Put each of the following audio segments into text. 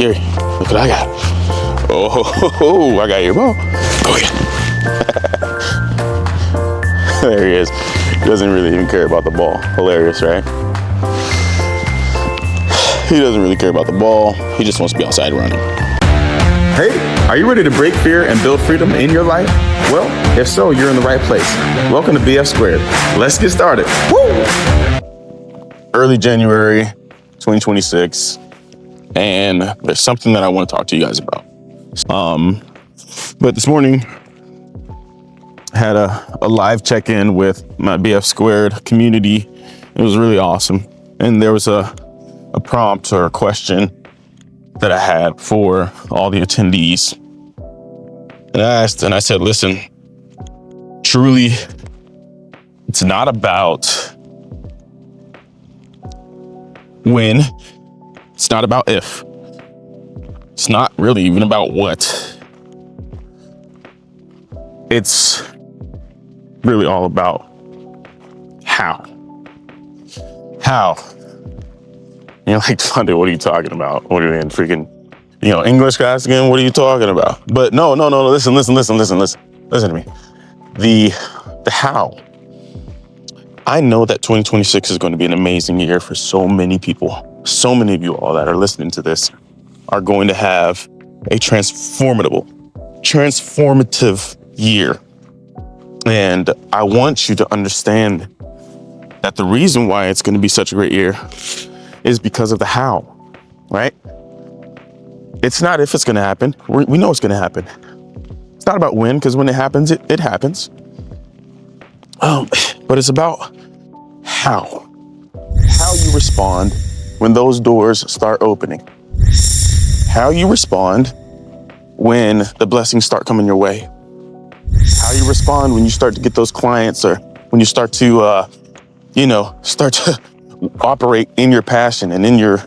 Gary, look what I got. Oh, I got your ball. Go ahead. There he is. He doesn't really even care about the ball. Hilarious, right? He doesn't really care about the ball. He just wants to be outside running. Hey, are you ready to break fear and build freedom in your life? Well, if so, you're in the right place. Welcome to BF Squared. Let's get started. Woo! Early January 2026, and there's something that I want to talk to you guys about. But this morning, I had a live check-in with my BF Squared community. It was really awesome. And there was a prompt or a question that I had for all the attendees. And I asked, and I said, listen, truly, it's not about when, it's not about if, it's not really even about what. It's really all about how. How. You're like, Devante, what are you talking about? What are you in freaking, English class again? What are you talking about? But no, listen to me. The how. I know that 2026 is going to be an amazing year for so many people. So many of you all that are listening to this are going to have a transformative year. And I want you to understand that the reason why it's going to be such a great year is because of the how, right? It's not if it's going to happen. We know it's going to happen. It's not about when, because when it happens, it happens. But it's about how you respond when those doors start opening, how you respond when the blessings start coming your way, how you respond when you start to get those clients, or when you start to, operate in your passion and in your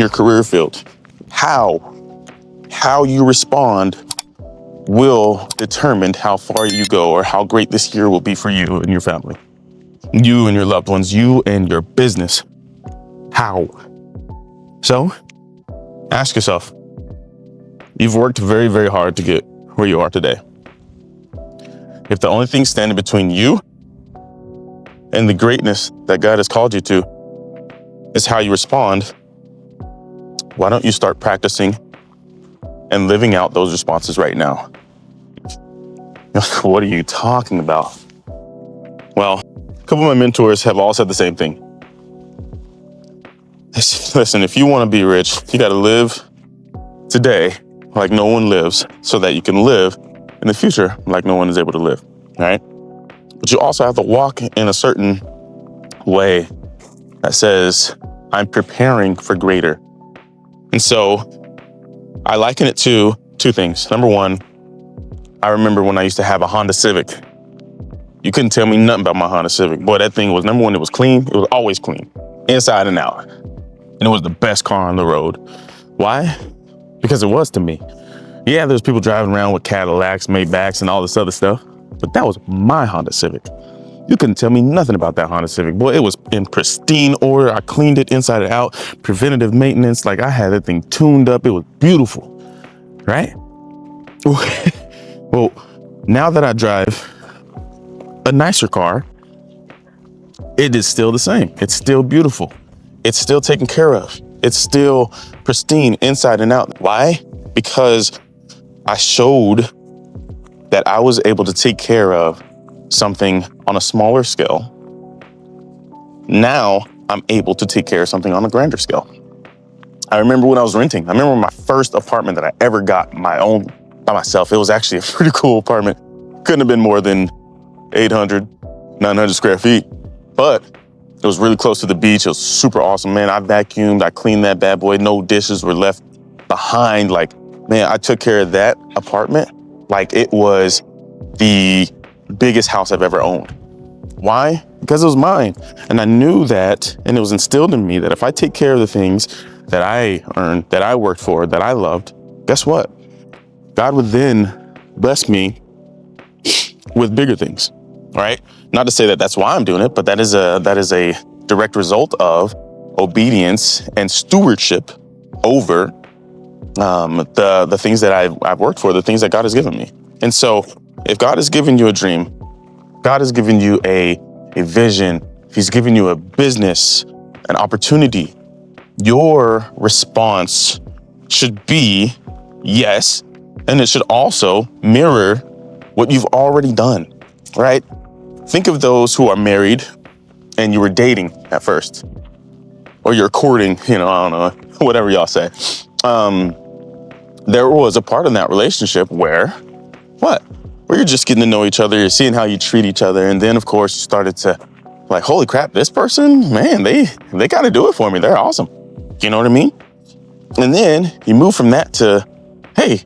career field. How you respond will determine how far you go or how great this year will be for you and your family, you and your loved ones, you and your business. How? So ask yourself, you've worked very, very hard to get where you are today. If the only thing standing between you and the greatness that God has called you to is how you respond, why don't you start practicing and living out those responses right now? What are you talking about? Well, a couple of my mentors have all said the same thing. Listen, if you want to be rich, you got to live today like no one lives, so that you can live in the future like no one is able to live, right? But you also have to walk in a certain way that says, I'm preparing for greater. And so I liken it to two things. Number one, I remember when I used to have a Honda Civic. You couldn't tell me nothing about my Honda Civic. Boy, that thing was, number one, it was clean. It was always clean, inside and out. And it was the best car on the road. Why? Because it was to me. Yeah, there's people driving around with Cadillacs, Maybachs, and all this other stuff. But that was my Honda Civic. You couldn't tell me nothing about that Honda Civic. Boy, it was in pristine order. I cleaned it inside and out. Preventative maintenance. Like, I had that thing tuned up. It was beautiful, right? Well, now that I drive a nicer car, it is still the same. It's still beautiful. It's still taken care of. It's still pristine inside and out. Why? Because I showed that I was able to take care of something on a smaller scale. Now I'm able to take care of something on a grander scale. I remember when I was renting. I remember my first apartment that I ever got my own by myself. It was actually a pretty cool apartment. Couldn't have been more than 800, 900 square feet, but it was really close to the beach. It was super awesome, man. I vacuumed, I cleaned that bad boy. No dishes were left behind. Like, man, I took care of that apartment like it was the biggest house I've ever owned. Why? Because it was mine. And I knew that, and it was instilled in me that if I take care of the things that I earned, that I worked for, that I loved, guess what? God would then bless me with bigger things, right? Not to say that that's why I'm doing it, but that is a direct result of obedience and stewardship over the things that I've worked for, the things that God has given me. And so if God has given you a dream, God has given you a vision, if he's given you a business, an opportunity, your response should be yes. And it should also mirror what you've already done, right? Think of those who are married and you were dating at first, or you're courting, I don't know, whatever y'all say. There was a part in that relationship where you're just getting to know each other, you're seeing how you treat each other. And then of course you started to like, holy crap, this person, man, they gotta do it for me. They're awesome. You know what I mean? And then you move from that to, hey,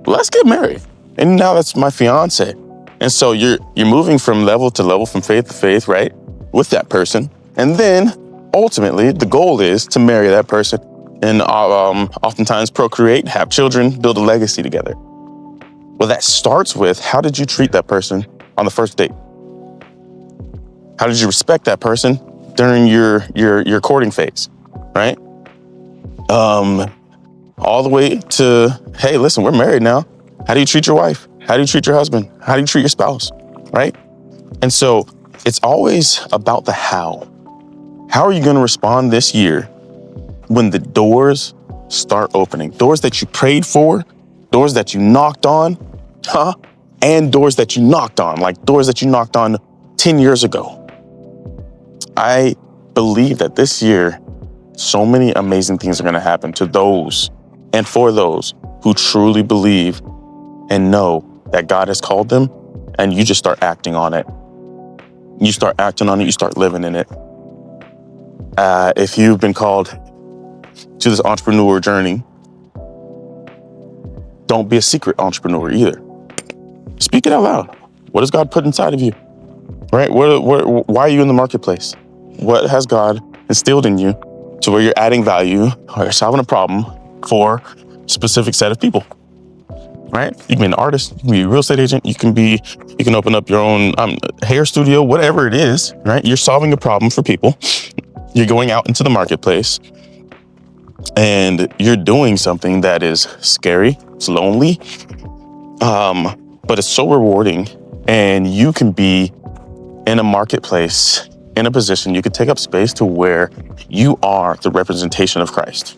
let's get married. And now that's my fiance. And so you're moving from level to level, from faith to faith, right? With that person. And then ultimately the goal is to marry that person and oftentimes procreate, have children, build a legacy together. Well, that starts with, how did you treat that person on the first date? How did you respect that person during your courting phase, right? All the way to, hey, listen, we're married now. How do you treat your wife? How do you treat your husband? How do you treat your spouse, right? And so it's always about the how. How are you going to respond this year when the doors start opening? Doors that you prayed for, doors that you knocked on, and doors that you knocked on, like doors that you knocked on 10 years ago. I believe that this year, so many amazing things are going to happen to those and for those who truly believe and know that God has called them, and you just start acting on it. You start acting on it, you start living in it. If you've been called to this entrepreneur journey, don't be a secret entrepreneur either. Speak it out loud. What has God put inside of you? Right? Why are you in the marketplace? What has God instilled in you to where you're adding value or you're solving a problem for a specific set of people? Right? You can be an artist, you can be a real estate agent, you can open up your own hair studio, whatever it is, right? You're solving a problem for people. You're going out into the marketplace and you're doing something that is scary, it's lonely, but it's so rewarding. And you can be in a marketplace, in a position, you can take up space to where you are the representation of Christ,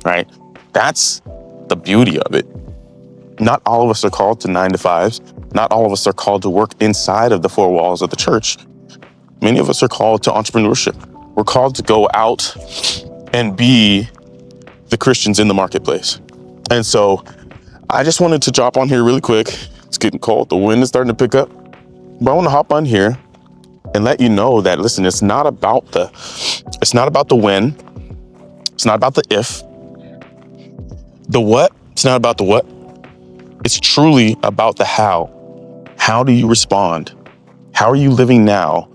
right? That's the beauty of it. Not all of us are called to 9 to 5s. Not all of us are called to work inside of the four walls of the church. Many of us are called to entrepreneurship. We're called to go out and be the Christians in the marketplace. And so I just wanted to drop on here really quick. It's getting cold. The wind is starting to pick up. But I want to hop on here and let you know that, listen, it's not about the when. It's not about the if. The what, it's not about the what. It's truly about the how. How do you respond? How are you living now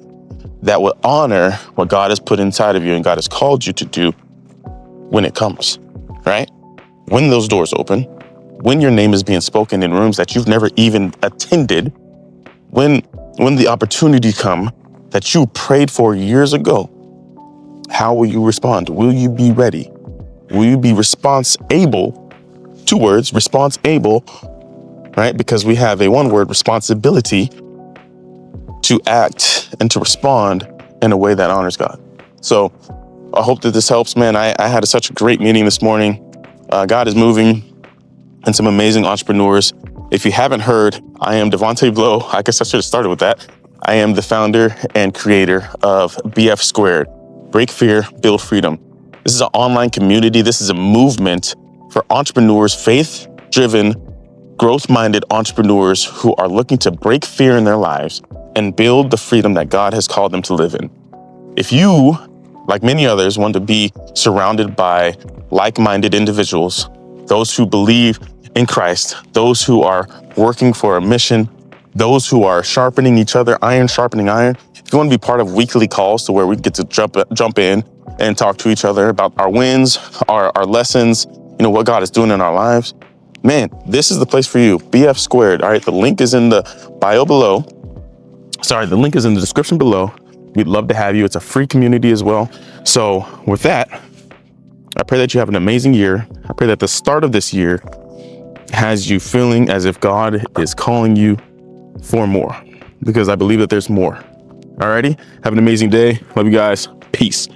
that will honor what God has put inside of you and God has called you to do when it comes, right? When those doors open, when your name is being spoken in rooms that you've never even attended, when the opportunity come that you prayed for years ago, how will you respond? Will you be ready? Will you be response-able? 2 words, response-able, right? Because we have a 1-word responsibility to act and to respond in a way that honors God. So I hope that this helps, man. I had such a great meeting this morning. God is moving and some amazing entrepreneurs. If you haven't heard, I am Devante Blow. I guess I should have started with that. I am the founder and creator of BF Squared, Break Fear, Build Freedom. This is an online community. This is a movement for entrepreneurs, faith-driven, growth-minded entrepreneurs who are looking to break fear in their lives and build the freedom that God has called them to live in. If you, like many others, want to be surrounded by like-minded individuals, those who believe in Christ, those who are working for a mission, those who are sharpening each other, iron sharpening iron. If you want to be part of weekly calls to where we get to jump in and talk to each other about our wins, our lessons, what God is doing in our lives, man, this is the place for you. BF Squared. All right. The link is in the bio below. The link is in the description below. We'd love to have you. It's a free community as well. So with that, I pray that you have an amazing year. I pray that the start of this year has you feeling as if God is calling you for more, because I believe that there's more. Alrighty, have an amazing day. Love you guys. Peace.